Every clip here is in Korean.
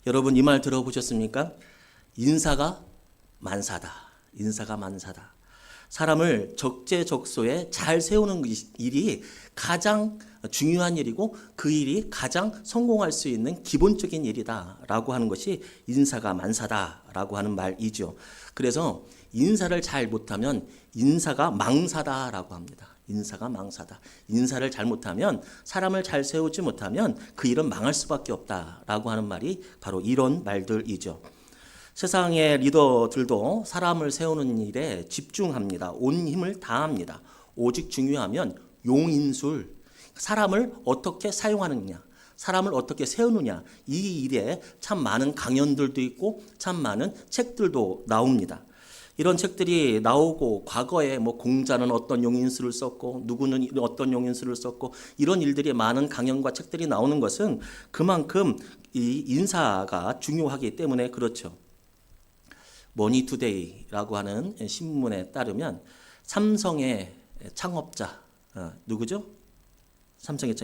여러분 이 말 들어보셨습니까? 인사가 만사다. 인사가 만사다. 사람을 적재적소에 잘 세우는 일이 가장 중요한 일이고 그 일이 가장 성공할 수 있는 기본적인 일이다라고 하는 것이 인사가 만사다라고 하는 말이죠. 그래서 인사를 잘 못하면 인사가 망사다라고 합니다. 인사가 망사다. 인사를 잘못하면 사람을 잘 세우지 못하면 그 일은 망할 수밖에 없다라고 하는 말이 바로 이런 말들이죠. 세상의 리더들도 사람을 세우는 일에 집중합니다. 온 힘을 다합니다. 오직 중요하면 용인술, 사람을 어떻게 사용하느냐, 사람을 어떻게 세우느냐, 이 일에 참 많은 강연들도 있고 참 많은 책들도 나옵니다. 이런 책들이 나오고 과거에 뭐 공자는 어떤 용인술을 썼고 누구는 어떤 용인술을 썼고 이런 일들이 많은 강연과 책들이 나오는 것은 그만큼 이 인사가 중요하기 때문에 그렇죠. 머니투데이라고 하는 신문에 따르면 삼성의 창업자 누구죠? 삼성의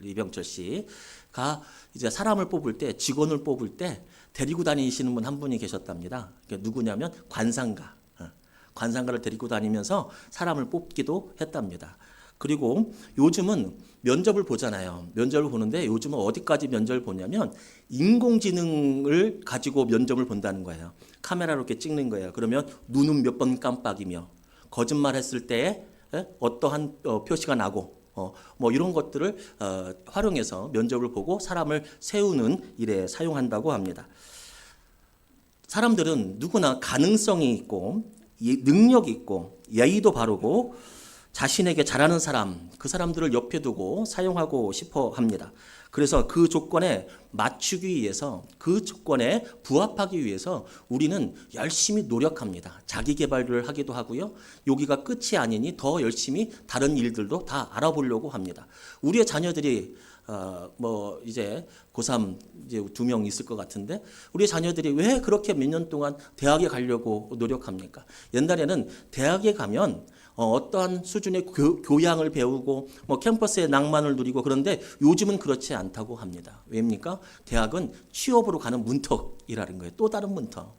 이병철 씨가 이제 사람을 뽑을 때 직원을 뽑을 때 데리고 다니시는 분 한 분이 계셨답니다. 누구냐면 관상가를 데리고 다니면서 사람을 뽑기도 했답니다. 그리고 요즘은 면접을 보잖아요. 면접을 보는데 요즘은 어디까지 면접을 보냐면 인공지능을 가지고 면접을 본다는 거예요. 카메라로 이렇게 찍는 거예요. 그러면 눈은 몇 번 깜빡이며 거짓말했을 때 어떠한 표시가 나고 뭐 이런 것들을 활용해서 면접을 보고 사람을 세우는 일에 사용한다고 합니다. 사람들은 누구나 가능성이 있고 능력이 있고 예의도 바르고 자신에게 잘하는 사람, 그 사람들을 옆에 두고 사용하고 싶어 합니다. 그래서 그 조건에 맞추기 위해서, 그 조건에 부합하기 위해서 우리는 열심히 노력합니다. 자기 개발을 하기도 하고요. 여기가 끝이 아니니 더 열심히 다른 일들도 다 알아보려고 합니다. 우리의 자녀들이 이제 고3 이제 2명 있을 것 같은데 우리 자녀들이 왜 그렇게 몇 년 동안 대학에 가려고 노력합니까? 옛날에는 대학에 가면 어떠한 수준의 교양을 배우고 캠퍼스의 낭만을 누리고 그런데 요즘은 그렇지 않다고 합니다. 왜입니까? 대학은 취업으로 가는 문턱이라는 거예요. 또 다른 문턱.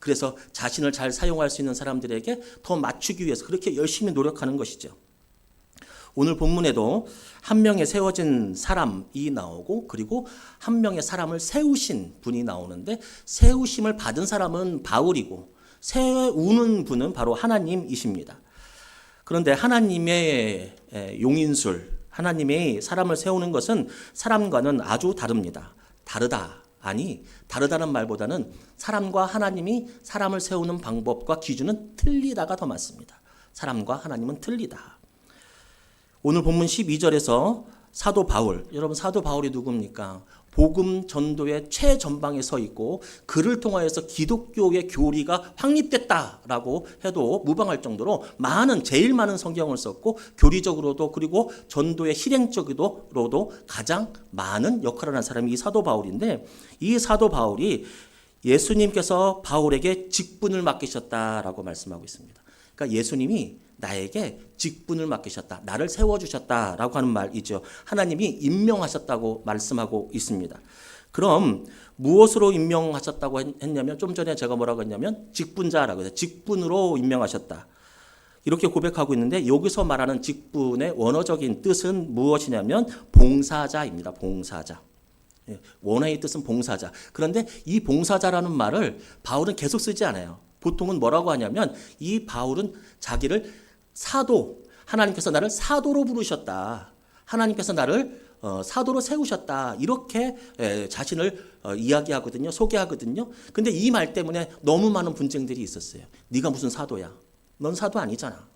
그래서 자신을 잘 사용할 수 있는 사람들에게 더 맞추기 위해서 그렇게 열심히 노력하는 것이죠. 오늘 본문에도 한 명의 세워진 사람이 나오고 그리고 한 명의 사람을 세우신 분이 나오는데 세우심을 받은 사람은 바울이고 세우는 분은 바로 하나님이십니다. 그런데 하나님의 용인술, 하나님의 사람을 세우는 것은 사람과는 아주 다릅니다. 다르다는 말보다는 사람과 하나님이 사람을 세우는 방법과 기준은 틀리다가 더 맞습니다. 사람과 하나님은 틀리다. 오늘 본문 12절에서 사도 바울, 여러분 사도 바울이 누굽니까? 복음 전도의 최전방에 서 있고 그를 통하여서 기독교의 교리가 확립됐다라고 해도 무방할 정도로 제일 많은 성경을 썼고 교리적으로도 그리고 전도의 실행적으로도 가장 많은 역할을 한 사람이 이 사도 바울인데 이 사도 바울이 예수님께서 바울에게 직분을 맡기셨다라고 말씀하고 있습니다. 그러니까 예수님이 나에게 직분을 맡기셨다. 나를 세워주셨다라고 하는 말이죠. 하나님이 임명하셨다고 말씀하고 있습니다. 그럼 무엇으로 임명하셨다고 했냐면 좀 전에 제가 뭐라고 했냐면 직분자라고 해서 직분으로 임명하셨다. 이렇게 고백하고 있는데 여기서 말하는 직분의 원어적인 뜻은 무엇이냐면 봉사자입니다. 봉사자. 원어의 뜻은 봉사자. 그런데 이 봉사자라는 말을 바울은 계속 쓰지 않아요. 보통은 뭐라고 하냐면 이 바울은 자기를 사도, 하나님께서 나를 사도로 부르셨다. 하나님께서 나를 사도로 세우셨다. 이렇게 자신을 이야기하거든요. 소개하거든요. 근데 이 말 때문에 너무 많은 분쟁들이 있었어요. 네가 무슨 사도야? 넌 사도 아니잖아.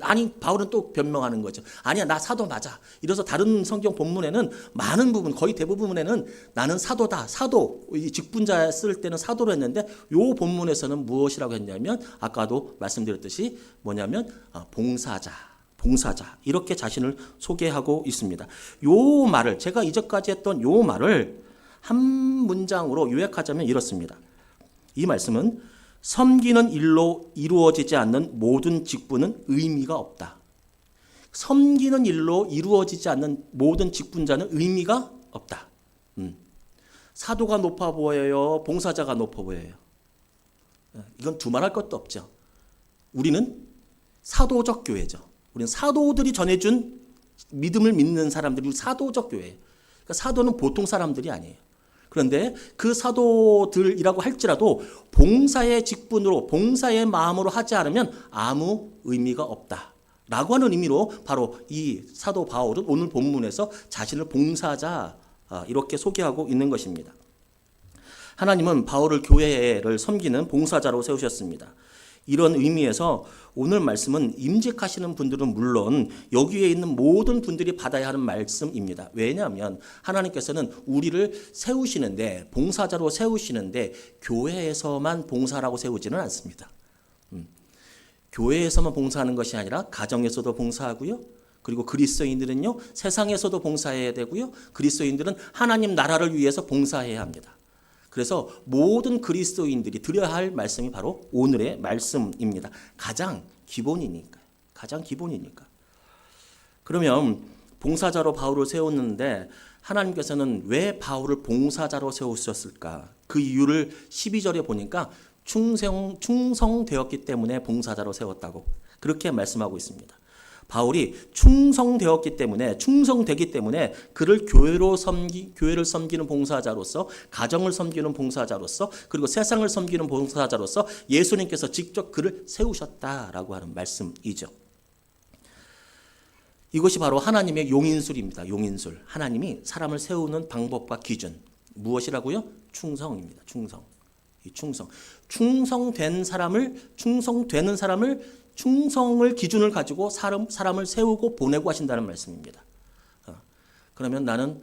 아니 바울은 또 변명하는 거죠. 아니야 나 사도 맞아. 이래서 다른 성경 본문에는 많은 부분 거의 대부분에는 나는 사도다. 사도 이 직분자 쓸 때는 사도로 했는데 요 본문에서는 무엇이라고 했냐면 아까도 말씀드렸듯이 뭐냐면 봉사자 이렇게 자신을 소개하고 있습니다. 요 말을 제가 이전까지 했던 요 말을 한 문장으로 요약하자면 이렇습니다. 이 말씀은 섬기는 일로 이루어지지 않는 모든 직분은 의미가 없다. 섬기는 일로 이루어지지 않는 모든 직분자는 의미가 없다. 사도가 높아 보여요? 봉사자가 높아 보여요? 이건 두말할 것도 없죠. 우리는 사도적 교회죠. 우리는 사도들이 전해준 믿음을 믿는 사람들이 사도적 교회예요. 그러니까 사도는 보통 사람들이 아니에요. 그런데 그 사도들이라고 할지라도 봉사의 직분으로 봉사의 마음으로 하지 않으면 아무 의미가 없다라고 하는 의미로 바로 이 사도 바울은 오늘 본문에서 자신을 봉사자 이렇게 소개하고 있는 것입니다. 하나님은 바울을 교회를 섬기는 봉사자로 세우셨습니다. 이런 의미에서 오늘 말씀은 임직하시는 분들은 물론 여기에 있는 모든 분들이 받아야 하는 말씀입니다. 왜냐하면 하나님께서는 우리를 세우시는데 봉사자로 세우시는데 교회에서만 봉사라고 세우지는 않습니다. 교회에서만 봉사하는 것이 아니라 가정에서도 봉사하고요. 그리고 그리스도인들은요 세상에서도 봉사해야 되고요. 그리스도인들은 하나님 나라를 위해서 봉사해야 합니다. 그래서 모든 그리스도인들이 들어야 할 말씀이 바로 오늘의 말씀입니다. 가장 기본이니까. 가장 기본이니까. 그러면 봉사자로 바울을 세웠는데 하나님께서는 왜 바울을 봉사자로 세우셨을까? 그 이유를 12절에 보니까 충성되었기 때문에 봉사자로 세웠다고 그렇게 말씀하고 있습니다. 바울이 충성되기 때문에 그를 교회를 섬기는 봉사자로서 가정을 섬기는 봉사자로서 그리고 세상을 섬기는 봉사자로서 예수님께서 직접 그를 세우셨다라고 하는 말씀이죠. 이것이 바로 하나님의 용인술입니다. 용인술. 하나님이 사람을 세우는 방법과 기준. 무엇이라고요? 충성입니다. 충성되는 사람을 충성을 기준을 가지고 사람을 세우고 보내고 하신다는 말씀입니다. 그러면 나는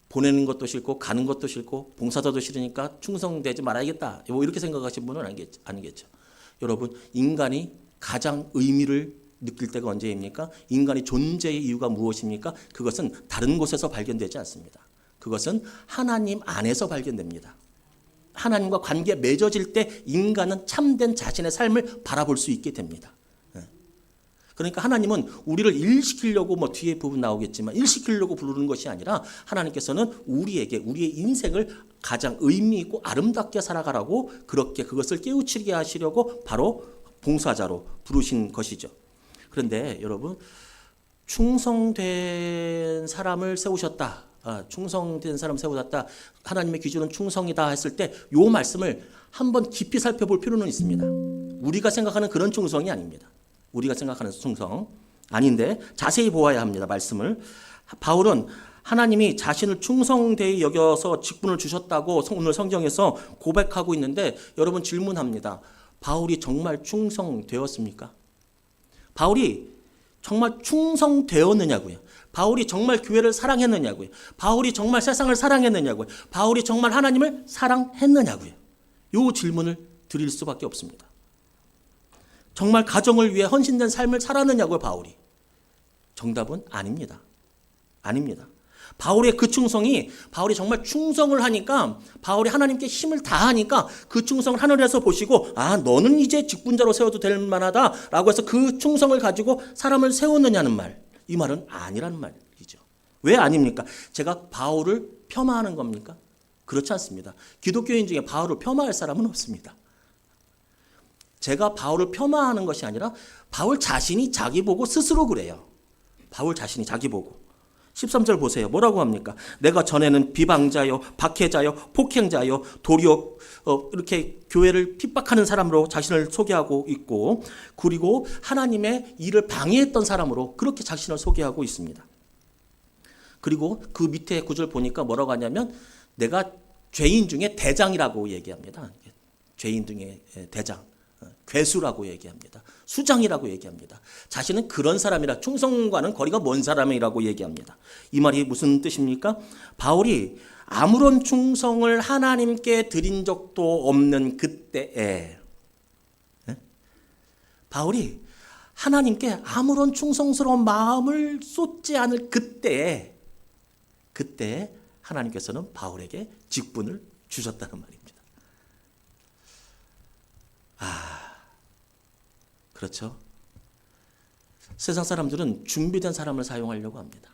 보내는 것도 싫고 가는 것도 싫고 봉사자도 싫으니까 충성되지 말아야겠다. 이렇게 생각하시는 분은 아니겠죠. 여러분, 인간이 가장 의미를 느낄 때가 언제입니까? 인간의 존재의 이유가 무엇입니까? 그것은 다른 곳에서 발견되지 않습니다. 그것은 하나님 안에서 발견됩니다. 하나님과 관계에 맺어질 때 인간은 참된 자신의 삶을 바라볼 수 있게 됩니다. 그러니까 하나님은 우리를 일시키려고 뒤에 부분 나오겠지만 일시키려고 부르는 것이 아니라 하나님께서는 우리의 인생을 가장 의미 있고 아름답게 살아가라고 그렇게 그것을 깨우치게 하시려고 바로 봉사자로 부르신 것이죠. 그런데 여러분, 충성된 사람을 세우셨다. 충성된 사람 세우셨다. 하나님의 기준은 충성이다 했을 때 이 말씀을 한번 깊이 살펴볼 필요는 있습니다. 우리가 생각하는 그런 충성이 아닙니다. 우리가 생각하는 충성 아닌데 자세히 보아야 합니다. 말씀을. 바울은 하나님이 자신을 충성되이 여겨서 직분을 주셨다고 오늘 성경에서 고백하고 있는데 여러분 질문합니다. 바울이 정말 충성되었습니까? 바울이 정말 충성되었느냐고요. 바울이 정말 교회를 사랑했느냐고요. 바울이 정말 세상을 사랑했느냐고요. 바울이 정말 하나님을 사랑했느냐고요. 이 질문을 드릴 수밖에 없습니다. 정말 가정을 위해 헌신된 삶을 살았느냐고요, 바울이. 정답은 아닙니다. 아닙니다. 바울의 그 충성이 바울이 정말 충성을 하니까 바울이 하나님께 힘을 다하니까 그 충성을 하늘에서 보시고 너는 이제 직분자로 세워도 될 만하다라고 해서 그 충성을 가지고 사람을 세웠느냐는 말. 이 말은 아니라는 말이죠. 왜 아닙니까? 제가 바울을 폄하하는 겁니까? 그렇지 않습니다. 기독교인 중에 바울을 폄하할 사람은 없습니다. 제가 바울을 폄하하는 것이 아니라 바울 자신이 자기 보고 스스로 그래요. 바울 자신이 자기 보고. 13절 보세요. 뭐라고 합니까? 내가 전에는 비방자요, 박해자요, 폭행자요, 도리어 이렇게 교회를 핍박하는 사람으로 자신을 소개하고 있고 그리고 하나님의 일을 방해했던 사람으로 그렇게 자신을 소개하고 있습니다. 그리고 그 밑에 구절 보니까 뭐라고 하냐면 내가 죄인 중에 대장이라고 얘기합니다. 죄인 중에 대장. 괴수라고 얘기합니다. 수장이라고 얘기합니다. 자신은 그런 사람이라 충성과는 거리가 먼 사람이라고 얘기합니다. 이 말이 무슨 뜻입니까? 바울이 아무런 충성을 하나님께 드린 적도 없는 그때에 바울이 하나님께 아무런 충성스러운 마음을 쏟지 않을 그때에 하나님께서는 바울에게 직분을 주셨다는 말입니다. 그렇죠. 세상 사람들은 준비된 사람을 사용하려고 합니다.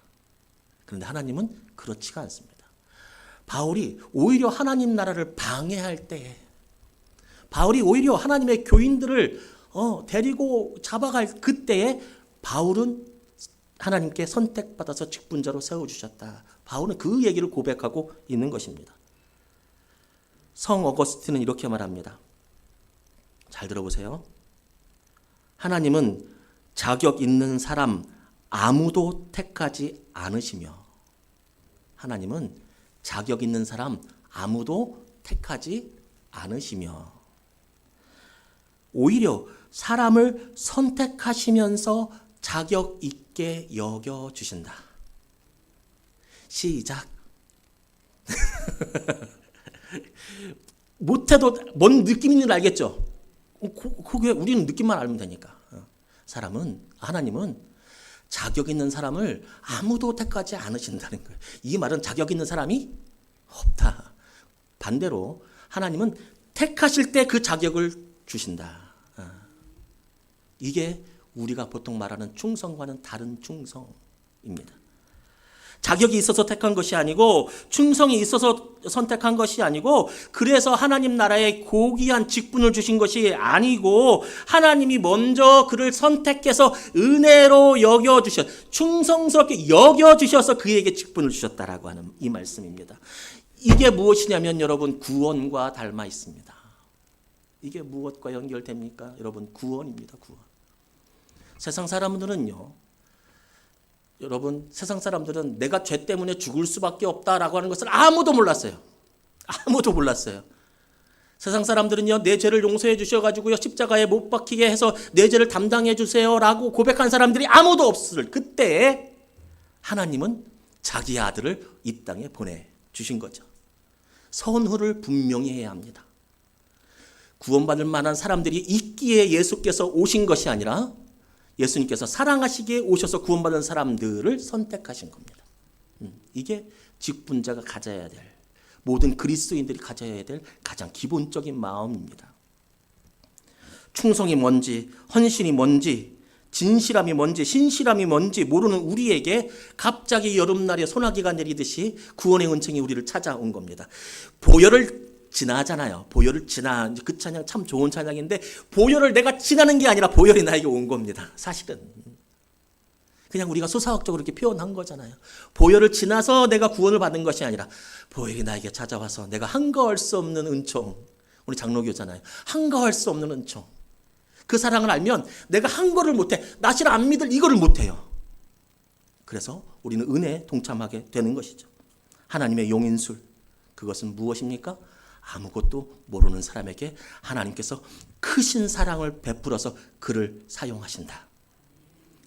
그런데 하나님은 그렇지가 않습니다. 바울이 오히려 하나님 나라를 방해할 때에, 바울이 오히려 하나님의 교인들을 데리고 잡아갈 그때에 바울은 하나님께 선택받아서 직분자로 세워주셨다. 바울은 그 얘기를 고백하고 있는 것입니다. 성 어거스틴은 이렇게 말합니다. 잘 들어보세요. 하나님은 자격 있는 사람 아무도 택하지 않으시며, 하나님은 자격 있는 사람 아무도 택하지 않으시며, 오히려 사람을 선택하시면서 자격 있게 여겨주신다. 시작. 못해도 뭔 느낌인지 알겠죠? 그게 우리는 느낌만 알면 되니까. 하나님은 자격 있는 사람을 아무도 택하지 않으신다는 거예요. 이 말은 자격 있는 사람이 없다. 반대로 하나님은 택하실 때 그 자격을 주신다. 이게 우리가 보통 말하는 충성과는 다른 충성입니다. 자격이 있어서 택한 것이 아니고, 충성이 있어서 선택한 것이 아니고, 그래서 하나님 나라에 고귀한 직분을 주신 것이 아니고, 하나님이 먼저 그를 선택해서 은혜로 여겨주셔, 충성스럽게 여겨주셔서 그에게 직분을 주셨다라고 하는 이 말씀입니다. 이게 무엇이냐면 여러분, 구원과 닮아 있습니다. 이게 무엇과 연결됩니까? 여러분, 구원입니다. 구원. 세상 사람들은요, 여러분, 세상 사람들은 내가 죄 때문에 죽을 수밖에 없다라고 하는 것을 아무도 몰랐어요. 아무도 몰랐어요. 세상 사람들은요, 내 죄를 용서해 주셔가지고요, 십자가에 못 박히게 해서 내 죄를 담당해 주세요라고 고백한 사람들이 아무도 없을 그때에 하나님은 자기 아들을 이 땅에 보내주신 거죠. 선후를 분명히 해야 합니다. 구원받을 만한 사람들이 있기에 예수께서 오신 것이 아니라 예수님께서 사랑하시기에 오셔서 구원받은 사람들을 선택하신 겁니다. 이게 직분자가 가져야 될, 모든 그리스도인들이 가져야 될 가장 기본적인 마음입니다. 충성이 뭔지, 헌신이 뭔지, 진실함이 뭔지, 신실함이 뭔지 모르는 우리에게 갑자기 여름날에 소나기가 내리듯이 구원의 은총이 우리를 찾아온 겁니다. 보혈을 지나잖아요. 보혈을 지나, 그 찬양 참 좋은 찬양인데, 보혈을 내가 지나는 게 아니라 보혈이 나에게 온 겁니다. 사실은 그냥 우리가 소사학적으로 이렇게 표현한 거잖아요. 보혈을 지나서 내가 구원을 받은 것이 아니라 보혈이 나에게 찾아와서 내가 한거할 수 없는 은총, 우리 장로교잖아요. 한거할 수 없는 은총, 그 사랑을 알면 내가 한 거를 못해, 나실 안 믿을 이거를 못해요. 그래서 우리는 은혜에 동참하게 되는 것이죠. 하나님의 용인술, 그것은 무엇입니까? 아무것도 모르는 사람에게 하나님께서 크신 사랑을 베풀어서 그를 사용하신다.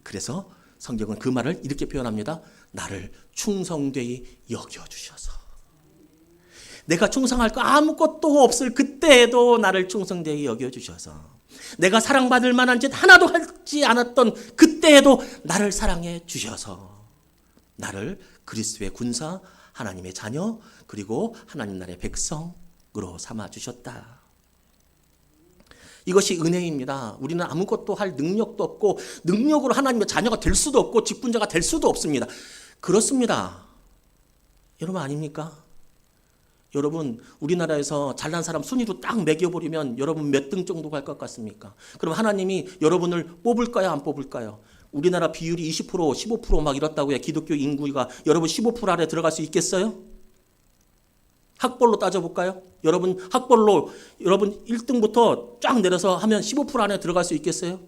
그래서 성경은 그 말을 이렇게 표현합니다. 나를 충성되이 여겨주셔서, 내가 충성할 거 아무것도 없을 그때에도 나를 충성되이 여겨주셔서, 내가 사랑받을 만한 짓 하나도 하지 않았던 그때에도 나를 사랑해 주셔서 나를 그리스도의 군사, 하나님의 자녀, 그리고 하나님 나라의 백성으로 삼아주셨다. 이것이 은혜입니다. 우리는 아무것도 할 능력도 없고, 능력으로 하나님의 자녀가 될 수도 없고, 직분자가 될 수도 없습니다. 그렇습니다. 여러분 아닙니까? 여러분, 우리나라에서 잘난 사람 순위로 딱 매겨버리면 여러분 몇 등 정도 갈 것 같습니까? 그럼 하나님이 여러분을 뽑을까요? 안 뽑을까요? 우리나라 비율이 20%, 15% 막 이렇다고요. 기독교 인구가 여러분 15% 안에 들어갈 수 있겠어요? 학벌로 따져볼까요? 여러분 학벌로 여러분 1등부터 쫙 내려서 하면 15% 안에 들어갈 수 있겠어요?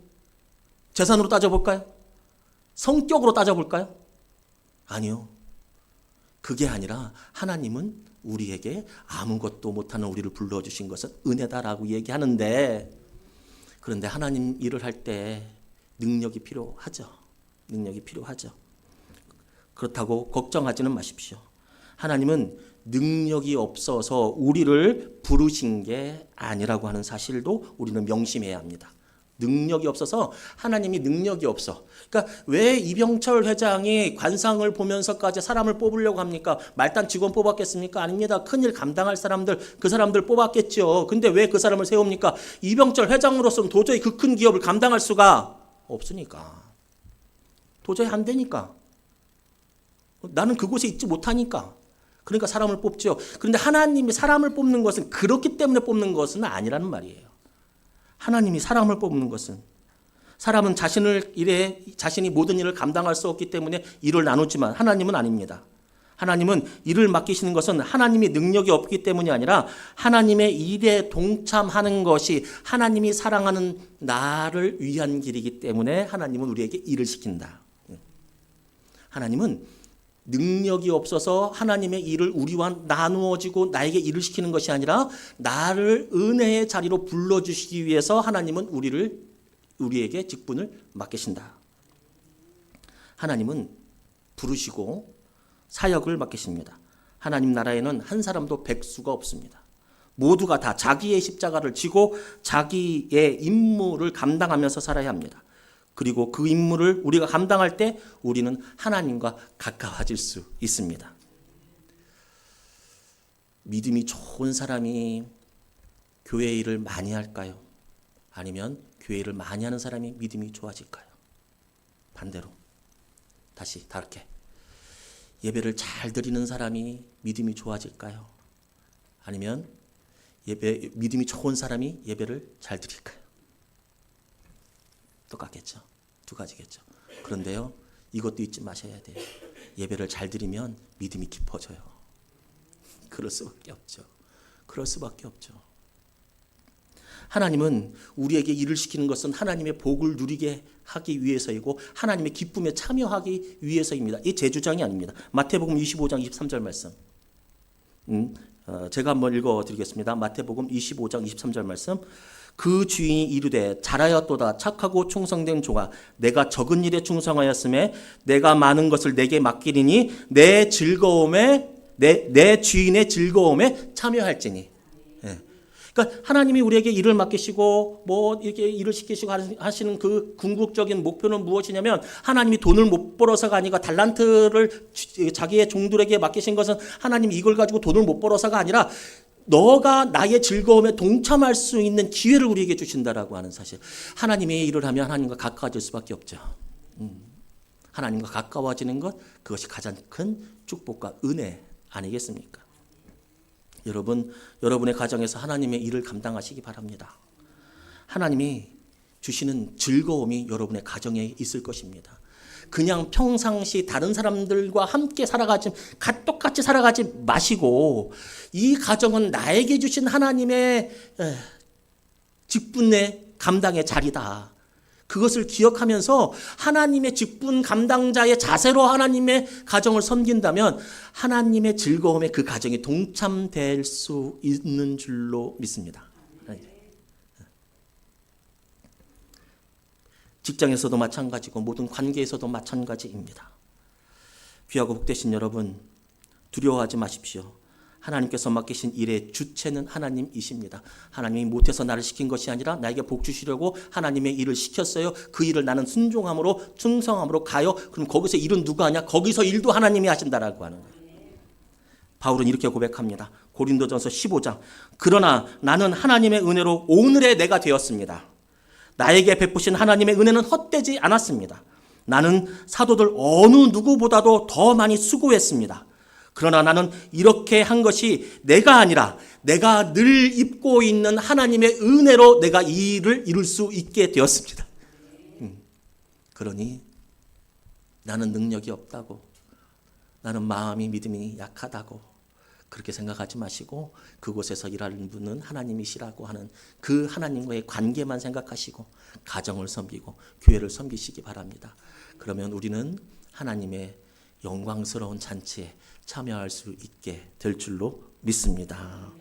재산으로 따져볼까요? 성격으로 따져볼까요? 아니요. 그게 아니라 하나님은 우리에게 아무것도 못하는 우리를 불러주신 것은 은혜다라고 얘기하는데, 그런데 하나님 일을 할 때 능력이 필요하죠. 능력이 필요하죠. 그렇다고 걱정하지는 마십시오. 하나님은 능력이 없어서 우리를 부르신 게 아니라고 하는 사실도 우리는 명심해야 합니다. 능력이 없어서, 하나님이 능력이 없어. 그러니까 왜 이병철 회장이 관상을 보면서까지 사람을 뽑으려고 합니까? 말단 직원 뽑았겠습니까? 아닙니다. 큰일 감당할 사람들, 그 사람들 뽑았겠죠. 근데 왜 그 사람을 세웁니까? 이병철 회장으로서는 도저히 그 큰 기업을 감당할 수가 없으니까. 도저히 안 되니까. 나는 그곳에 있지 못하니까. 그러니까 사람을 뽑죠. 그런데 하나님이 사람을 뽑는 것은 그렇기 때문에 뽑는 것은 아니라는 말이에요. 하나님이 사람을 뽑는 것은 사람은 자신이 모든 일을 감당할 수 없기 때문에 일을 나누지만 하나님은 아닙니다. 하나님은 일을 맡기시는 것은 하나님이 능력이 없기 때문이 아니라 하나님의 일에 동참하는 것이 하나님이 사랑하는 나를 위한 길이기 때문에 하나님은 우리에게 일을 시킨다. 하나님은 능력이 없어서 하나님의 일을 우리와 나누어지고 나에게 일을 시키는 것이 아니라 나를 은혜의 자리로 불러주시기 위해서 하나님은 우리에게 직분을 맡기신다. 하나님은 부르시고 사역을 맡기십니다. 하나님 나라에는 한 사람도 백수가 없습니다. 모두가 다 자기의 십자가를 지고 자기의 임무를 감당하면서 살아야 합니다. 그리고 그 임무를 우리가 감당할 때 우리는 하나님과 가까워질 수 있습니다. 믿음이 좋은 사람이 교회 일을 많이 할까요? 아니면 교회 일을 많이 하는 사람이 믿음이 좋아질까요? 반대로 다시 다르게 예배를 잘 드리는 사람이 믿음이 좋아질까요? 아니면 믿음이 좋은 사람이 예배를 잘 드릴까요? 똑같겠죠. 두 가지겠죠. 그런데요, 이것도 잊지 마셔야 돼요. 예배를 잘 드리면 믿음이 깊어져요. 그럴 수밖에 없죠. 그럴 수밖에 없죠. 하나님은 우리에게 일을 시키는 것은 하나님의 복을 누리게 하기 위해서이고 하나님의 기쁨에 참여하기 위해서입니다. 이 제 주장이 아닙니다. 마태복음 25장 23절 말씀. 제가 한번 읽어드리겠습니다. 마태복음 25장 23절 말씀. 그 주인이 이르되 잘하였도다 착하고 충성된 종아 내가 적은 일에 충성하였음에 내가 많은 것을 내게 맡기리니 내 주인의 즐거움에 참여할지니. 그러니까 하나님이 우리에게 일을 맡기시고 뭐 이렇게 일을 시키시고 하시는 그 궁극적인 목표는 무엇이냐면 하나님이 돈을 못 벌어서가 아니라 달란트를 자기의 종들에게 맡기신 것은 하나님이 이걸 가지고 돈을 못 벌어서가 아니라 너가 나의 즐거움에 동참할 수 있는 기회를 우리에게 주신다라고 하는 사실. 하나님의 일을 하면 하나님과 가까워질 수밖에 없죠. 하나님과 가까워지는 것, 그것이 가장 큰 축복과 은혜 아니겠습니까? 여러분의 가정에서 하나님의 일을 감당하시기 바랍니다. 하나님이 주시는 즐거움이 여러분의 가정에 있을 것입니다. 그냥 평상시 다른 사람들과 함께 똑같이 살아가지 마시고 이 가정은 나에게 주신 하나님의 직분의 감당의 자리다. 그것을 기억하면서 하나님의 직분 감당자의 자세로 하나님의 가정을 섬긴다면 하나님의 즐거움에 그 가정이 동참될 수 있는 줄로 믿습니다. 직장에서도 마찬가지고 모든 관계에서도 마찬가지입니다. 귀하고 복되신 여러분, 두려워하지 마십시오. 하나님께서 맡기신 일의 주체는 하나님이십니다. 하나님이 못해서 나를 시킨 것이 아니라 나에게 복 주시려고 하나님의 일을 시켰어요. 그 일을 나는 순종함으로 충성함으로 가요. 그럼 거기서 일은 누가 하냐? 거기서 일도 하나님이 하신다라고 하는 거예요. 바울은 이렇게 고백합니다. 고린도전서 15장. 그러나 나는 하나님의 은혜로 오늘의 내가 되었습니다. 나에게 베푸신 하나님의 은혜는 헛되지 않았습니다. 나는 사도들 어느 누구보다도 더 많이 수고했습니다. 그러나 나는 이렇게 한 것이 내가 아니라 내가 늘 입고 있는 하나님의 은혜로 내가 이 일을 이룰 수 있게 되었습니다. 그러니 나는 능력이 없다고, 나는 마음이 믿음이 약하다고 그렇게 생각하지 마시고 그곳에서 일하는 분은 하나님이시라고 하는 그 하나님과의 관계만 생각하시고 가정을 섬기고 교회를 섬기시기 바랍니다. 그러면 우리는 하나님의 영광스러운 잔치에 참여할 수 있게 될 줄로 믿습니다.